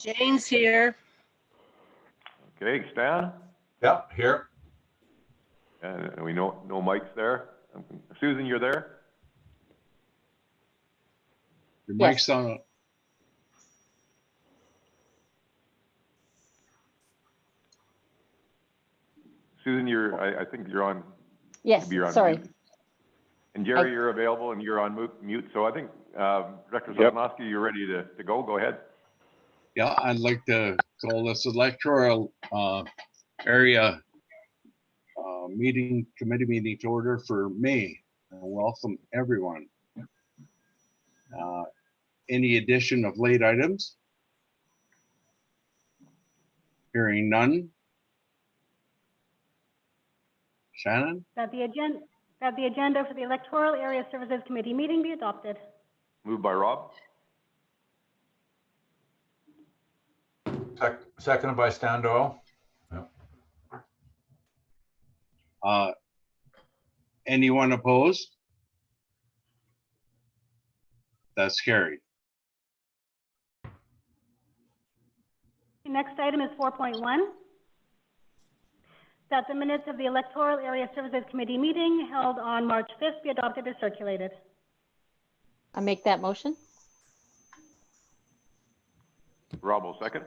Jane's here. Okay, Stan? Yep, here. And we know Mike's there. Susan, you're there? Your Yes. mic's on. Susan, I think you're on. Yes, You're on sorry. mute. And Jerry, you're available and you're on mute. So I think Director Yep. Zablonski, you're ready to go. Go ahead. Yeah, I'd like to call this electoral area committee meeting to order for May. Welcome everyone. Any addition of late items? Hearing none. Shannon? That the agenda for the Electoral Area Services Committee meeting be adopted. Moved by Rob. Seconded by Stan Doyle. Anyone opposed? That's carried. The next item is 4.1. That the minutes of the Electoral Area Services Committee meeting held on March 5th be adopted or circulated. I make that motion. Rob will second.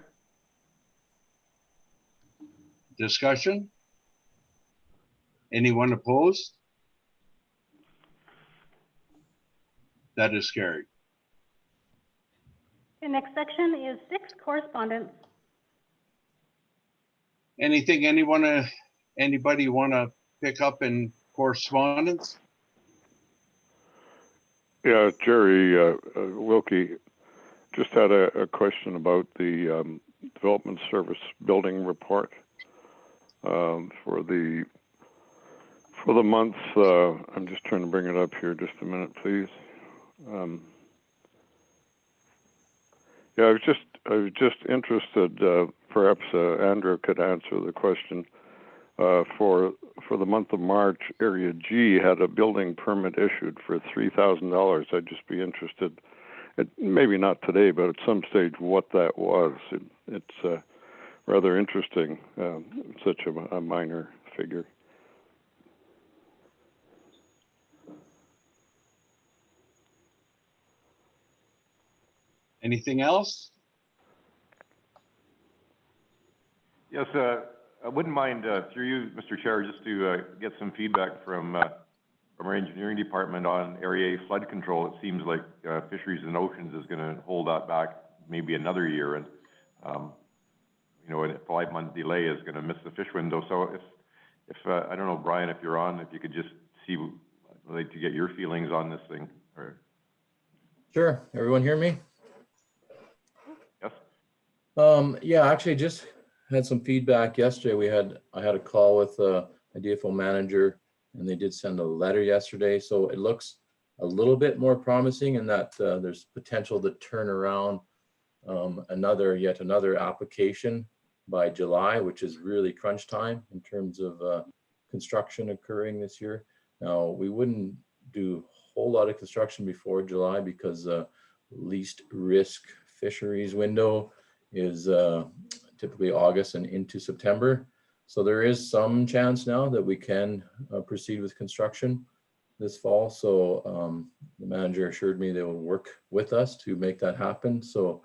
Discussion? Anyone opposed? That is carried. The next section is 6, correspondence. Anything anybody want to pick up in correspondence? Yeah, Jerry Wilkie just had a question about the development service building report for the month. I'm just trying to bring it up here. Just a minute, please. Yeah, I was just interested. Perhaps Andrew could answer the question. For the month of March, Area G had a building permit issued for $3,000. I'd just be interested, maybe not today, but at some stage, what that was. It's rather interesting, such a minor figure. Anything else? Yes, I wouldn't mind through you, Mr. Chair, just to get some feedback from our engineering department on Area A flood control. It seems like Fisheries and Oceans is going to hold that back maybe another year, and you know, a 5-month delay is going to miss the fish window. So if I don't know, Brian, if you're on, if you could just see, I'd like to get your feelings on this thing. Or... Sure. Everyone hear me? Yes. Yeah, actually just had some feedback yesterday. I had a call with a DFO manager, and they did send a letter yesterday. So it looks a little bit more promising in that there's potential to turn around yet another application by July, which is really crunch time in terms of construction occurring this year. Now, we wouldn't do a whole lot of construction before July because least risk fisheries window is typically August and into September. So there is some chance now that we can proceed with construction this fall. So the manager assured me they will work with us to make that happen. So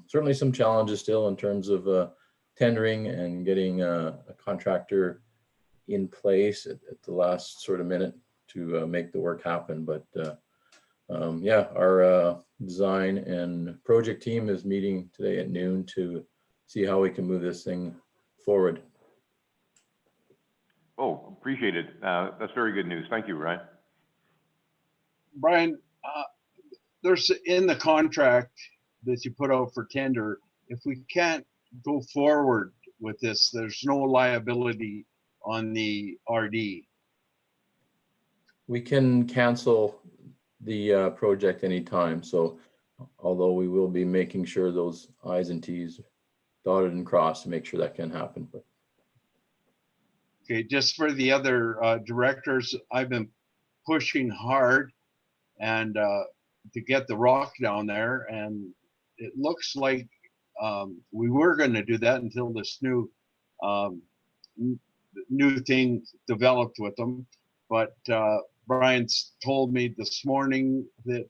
certainly some challenges still in terms of tendering and getting a contractor in place at the last sort of minute to make the work happen. But yeah, our design and project team is meeting today at noon to see how we can move this thing forward. Oh, appreciate it. That's very good news. Thank you, Ryan. Brian, there's in the contract that you put out for tender, if we can't go forward with this, there's no liability on the RD. We can cancel the project anytime. So although we will be making sure those I's and T's dotted and crossed to make sure that can happen. But Okay, just for the other directors, I've been pushing hard and to get the rock down there, and it looks like we were going to do that until this new thing developed with them. But Brian's told me this morning that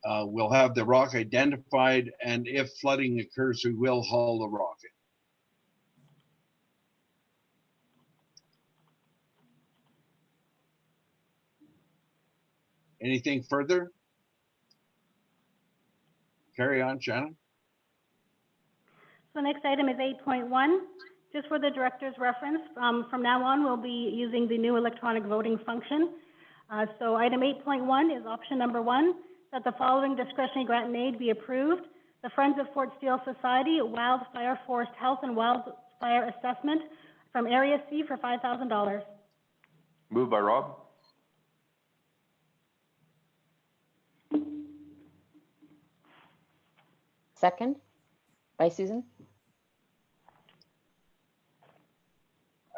we'll have the rock identified, and if flooding occurs, we will haul the rock in. Anything further? Carry on, Shannon. So next item is 8.1. Just for the director's reference, from now on, we'll be using the new electronic voting function. So item 8.1 is option number 1, that the following discretionary grant and aid be approved. The Friends of Fort Steele Society Wildfire Forest Health and Wildfire Assessment from Area C for $5,000. Moved by Rob. Second by Susan.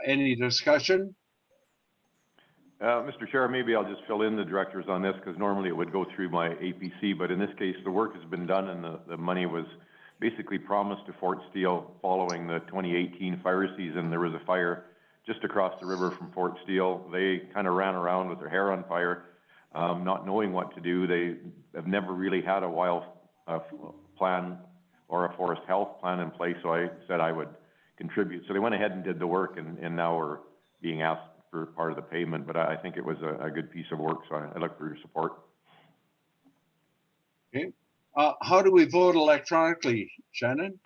Any discussion? Mr. Chair, maybe I'll just fill in the directors on this because normally it would go through my APC, but in this case, the work has been done and the money was basically promised to Fort Steele following the 2018 fire season. There was a fire just across the river from Fort Steele. They kind of ran around with their hair on fire, not knowing what to do. They have never really had a wild plan or a forest health plan in place, so I said I would contribute. So they went ahead and did the work, and now we're being asked for part of the payment, but I think it was a good piece of work, so I look for your support. Okay. How do we vote electronically, Shannon?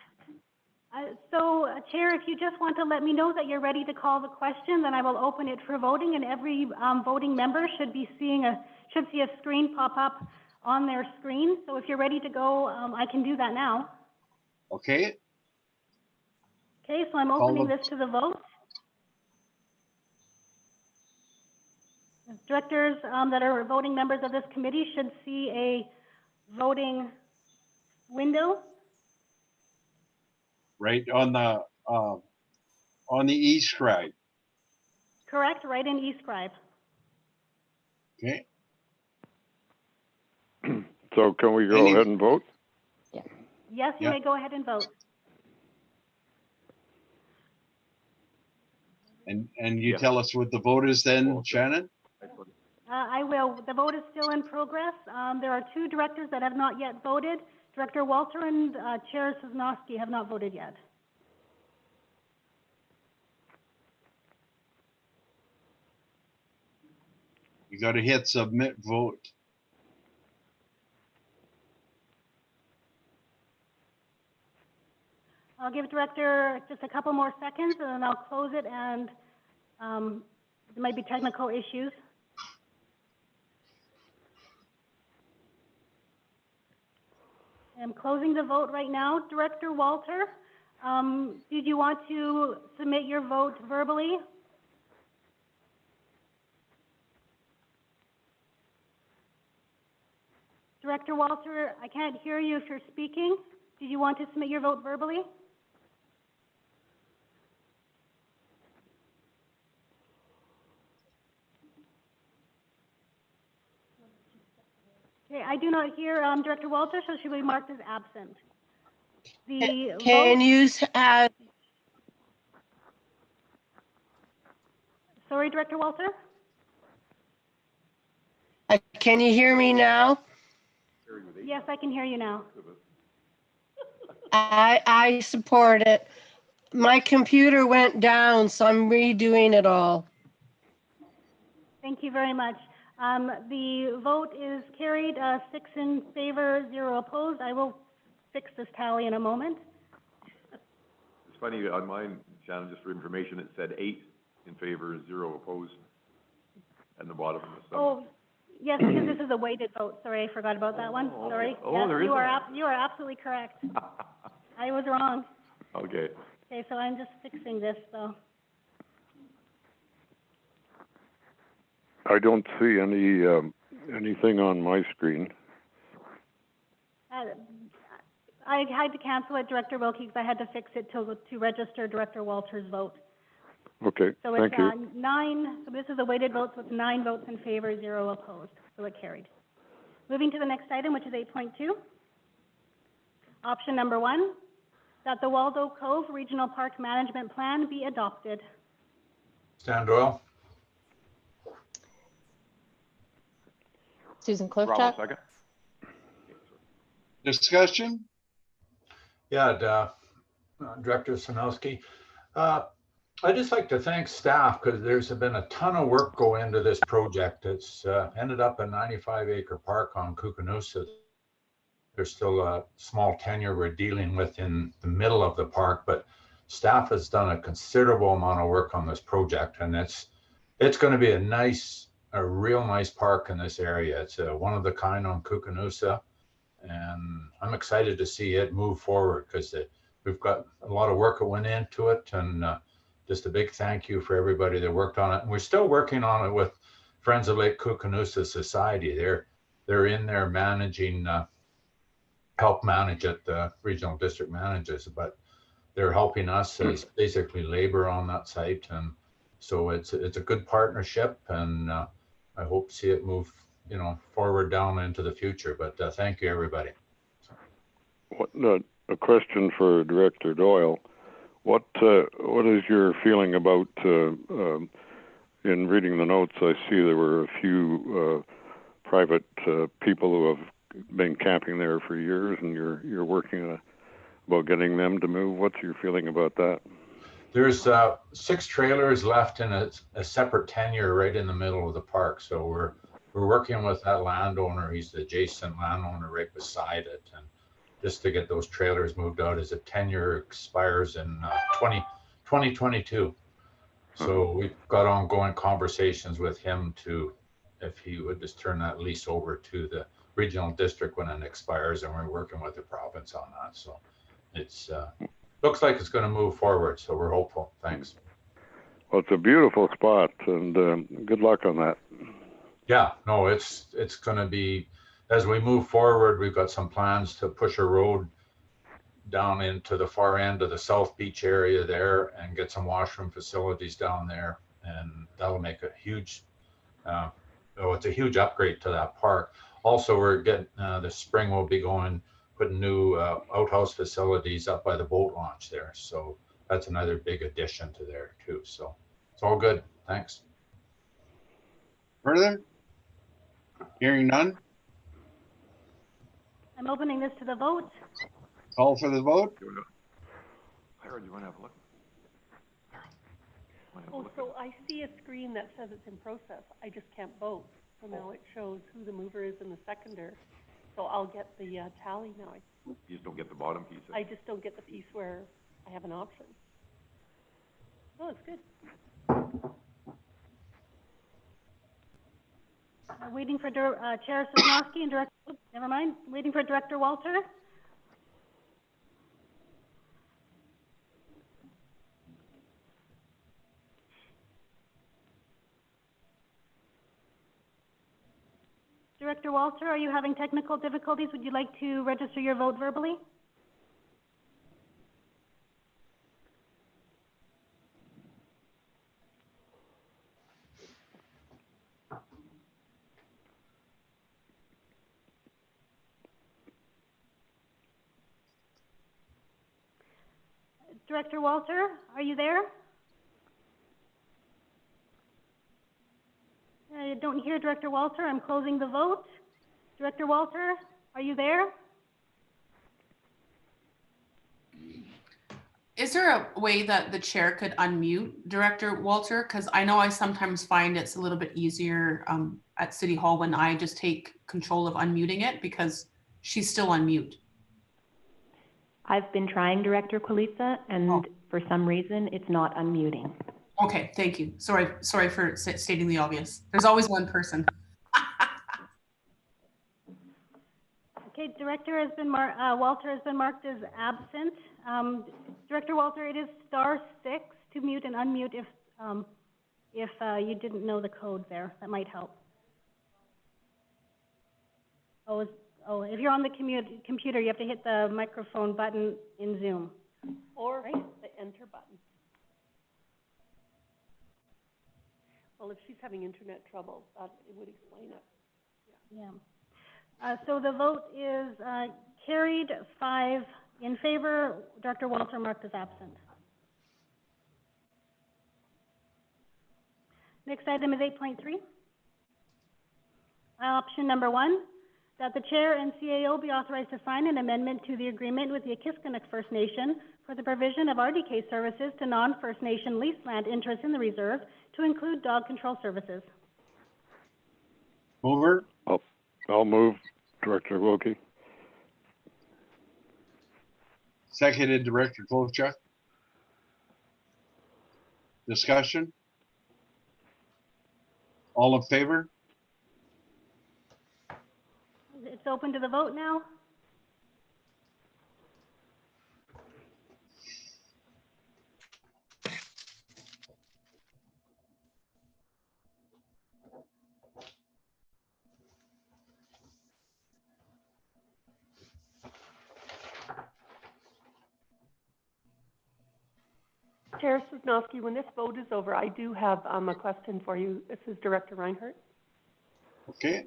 Chair, if you just want to let me know that you're ready to call the question, then I will open it for voting, and every voting member should see a screen pop up on their screen. So if you're ready to go, I can do that now. Okay. Okay, so I'm opening this to the vote. Directors that are voting members of this committee should see a voting window. Right on the e-scribe. Correct, right in eScribe. Okay. So can we go ahead and vote? Yes, you may go ahead and vote. And you tell us what the vote is then, Shannon? I will. The vote is still in progress. There are 2 directors that have not yet voted. Director Walter and Chair Sosnowski have not voted yet. You got to hit submit vote. I'll give Director just a couple more seconds and then I'll close it, and there might be technical issues. I'm closing the vote right now. Director Walter, did you want to submit your vote verbally? Director Walter, I can't hear you if you're speaking. Did you want to submit your vote verbally? Okay, I do not hear Director Walter, so she will be marked as absent. The Can vote, you have, sorry, Director Walter? can you hear me now? Yes, I can hear you now. I support it. My computer went down, so I'm redoing it all. Thank you very much. The vote is carried, 6 in favor, 0 opposed. I will fix this tally in a moment. It's funny, on mine, Shannon, just for information, it said 8 in favor, 0 opposed at the bottom of the summary. Oh, yes, because this is a weighted vote. Sorry, I forgot about that one. Sorry. Oh, Yes, there is you are absolutely correct. I was wrong. Okay. Okay, so I'm just fixing this, though. I don't see anything on my screen. I had to cancel it, Director Wilkie, because I had to fix it to register Director Walter's vote. Okay, So thank it's you. 9, so this is a weighted vote, so it's 9 votes in favor, 0 opposed, so it carried. Moving to the next item, which is 8.2. Option number 1, that the Waldo Cove Regional Park Management Plan be adopted. Stan Doyle. Susan Bravo, Kloschak. second. Discussion? Yeah, Director Sanowski. I'd just like to thank staff because there's been a ton of work go into this project. It's ended up a 95-acre park on Kukanoosa. There's still a small tenure we're dealing with in the middle of the park, but staff has done a considerable amount of work on this project, and it's going to be a real nice park in this area. It's one of the kind on Kukanoosa, and I'm excited to see it move forward because we've got a lot of work that went into it, and just a big thank you for everybody that worked on it. And we're still working on it with Friends of Lake Kukanoosa Society. They're in there managing, help manage it, the regional district manages, but they're helping us as basically labor on that site. And so it's a good partnership, and I hope to see it move, forward down into the future. But thank you, everybody. A question for Director Doyle. What is your feeling about, in reading the notes, I see there were a few private people who have been camping there for years, and you're working about getting them to move. What's your feeling about that? There's 6 trailers left in a separate tenure right in the middle of the park. So we're working with that landowner. He's the adjacent landowner right beside it, and just to get those trailers moved out as a tenure expires in 2022. So we've got ongoing conversations with him if he would just turn that lease over to the regional district when it expires, and we're working with the province on that. So it's looks like it's going to move forward. So we're hopeful. Thanks. Well, it's a beautiful spot, and good luck on that. Yeah, no, it's going to be, as we move forward, we've got some plans to push a road down into the far end of the South Beach area there and get some washroom facilities down there. And that'll make a huge, it's a huge upgrade to that park. Also, we're getting, this spring we'll be putting new outhouse facilities up by the boat launch there. So that's another big addition to there too. So it's all good. Thanks. Further? Hearing none? I'm opening this to the vote. Call for the vote? Sarah, do you want to have a look? Oh, so I see a screen that says it's in process. I just can't vote. So now it shows who the mover is and the seconder. So I'll get the tally now. You just don't get the bottom piece. I just don't get the piece where I have an option. Oh, it's good. Waiting for Chair Sosnowski and Director, never mind, waiting for Director Walter. Director Walter, are you having technical difficulties? Would you like to register your vote verbally? Director Walter, are you there? I don't hear Director Walter. I'm closing the vote. Director Walter, are you there? Is there a way that the chair could unmute Director Walter? Because I know I sometimes find it's a little bit easier at City Hall when I just take control of unmuting it because she's still on mute. I've been trying Director Kulitsa, and for some reason, it's not unmuting. Okay, thank you. Sorry for stating the obvious. There's always one person. Okay, Director has been Walter has been marked as absent. Director Walter, it is *6 to mute and unmute if you didn't know the code there. That might help. If you're on the computer, you have to hit the microphone button in Zoom. Or the enter button. Well, if she's having internet trouble, it would explain it. Yeah. So the vote is carried, 5 in favor. Director Walter marked as absent. Next item is 8.3. Option number 1, that the chair and CAO be authorized to sign an amendment to the agreement with the Akiskanick First Nation for the provision of RDK services to non-First Nation leased land interests in the reserve to include dog control services. Mover, I'll move, Director Wilkie. seconded Director Kovachuk. Discussion? All in favor? It's open to the vote now. Chair Sosnowski, when this vote is over, I do have a question for you. This is Director Reinhardt. Okay.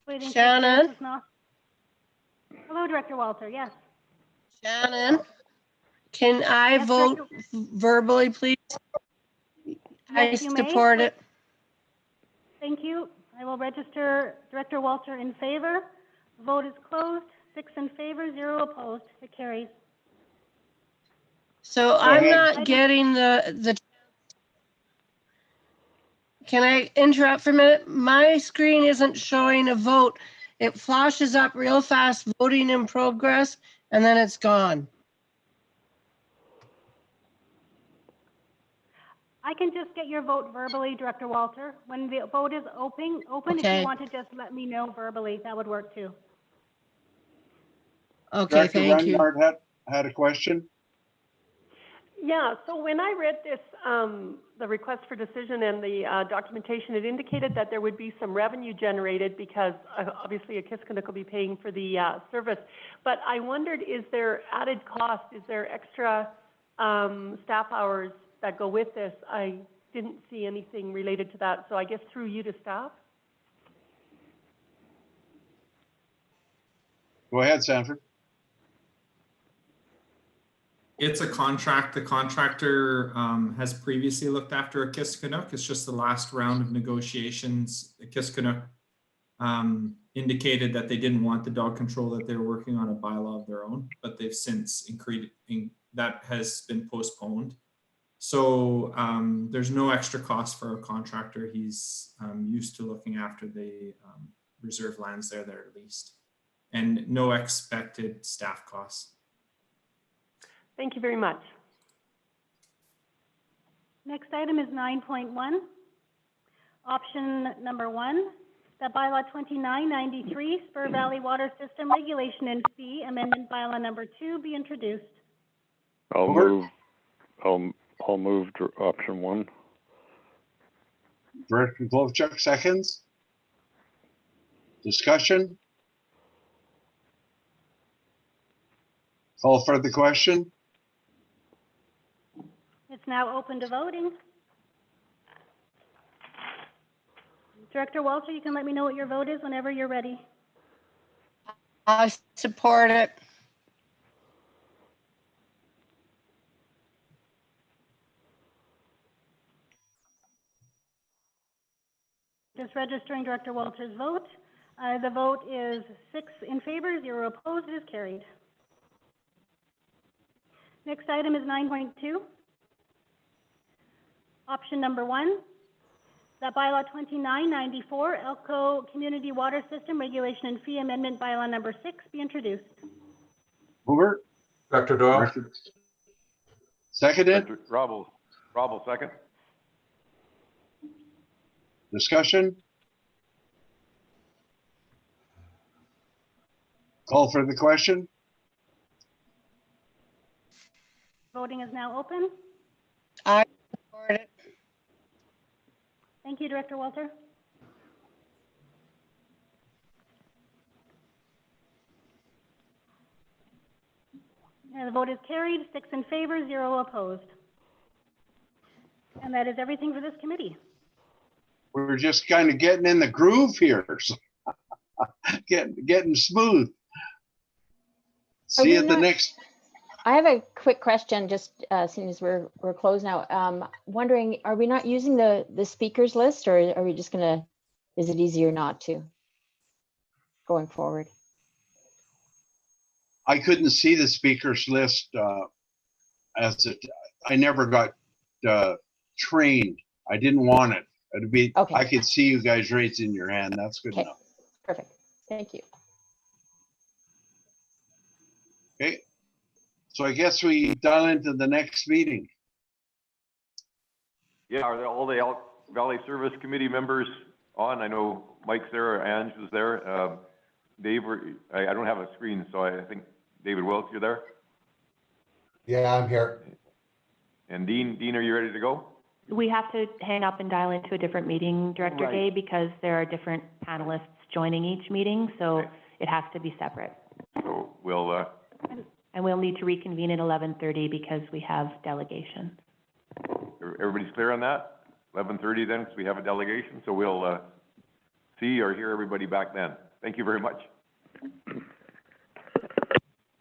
Waiting for Shannon? Chair Sosnowski. Hello, Director Walter. Yes. Shannon, can I Yes, vote Director. verbally, please? I Yes, you may. support it. Thank you. I will register Director Walter in favor. Vote is closed. 6 in favor, 0 opposed. It carries. So I'm ahead. not getting the. Can I interrupt for a minute? My screen isn't showing a vote. It flashes up real fast, voting in progress, and then it's gone. I can just get your vote verbally, Director Walter. When the vote is open, if Okay. you want to just let me know verbally, that would work too. Okay, Director thank you. Reinhardt had a question. Yeah, so when I read this, the request for decision and the documentation, it indicated that there would be some revenue generated because obviously Akiskanick will be paying for the service. But I wondered, is there added cost? Is there extra staff hours that go with this? I didn't see anything related to that. So I guess through you to staff? Go ahead, Sanford. It's a contract. The contractor has previously looked after Akiskanick. It's just the last round of negotiations. Akiskanick indicated that they didn't want the dog control, that they were working on a bylaw of their own, but they've since that has been postponed. So there's no extra cost for a contractor. He's used to looking after the reserve lands there that are leased, and no expected staff costs. Thank you very much. Next item is 9.1. Option number 1, that bylaw 2993, Spur Valley Water System Regulation and Fee Amendment bylaw number 2 be introduced. I'll Mover. move. I'll move option 1. Director Kovachuk seconds. Discussion? Call for the question. It's now open to voting. Director Walter, you can let me know what your vote is whenever you're ready. I support it. Just registering Director Walter's vote. The vote is 6 in favor, 0 opposed. It is carried. Next item is 9.2. Option number 1, that bylaw 2994, Elko Community Water System Regulation and Fee Amendment bylaw number 6 be introduced. Mover. Director Doyle. Director. Seconded. Rob will second. Discussion? Call for the question. Voting is now open. I support it. Thank you, Director Walter. And the vote is carried, 6 in favor, 0 opposed. And that is everything for this committee. We're just kind of getting in the groove here. getting smooth. Are See we you at the not- next. I have a quick question, just seeing as we're closed now. Wondering, are we not using the speakers list, or are we just gonna, is it easier not to going forward? I couldn't see the speakers list I never got trained. I didn't want it. It'd be, Okay. I could see you guys raising your hand. That's good Okay. enough. Perfect. Thank you. Okay. So I guess we dial into the next meeting. Yeah, are all the Elk Valley Service Committee members on? I know Mike's there, Ange was there. Dave, I don't have a screen, so I think David Wilkes, you're there? Yeah, I'm here. And Dean, are you ready to go? We have to hang up and dial into a different meeting, Director Right. Day, because there are different panelists joining each meeting, so Okay. it has to be separate. So we'll, And we'll need to reconvene at 11:30 because we have delegation. everybody's clear on that? 11:30 then, because we have a delegation, so we'll see or hear everybody back then. Thank you very much.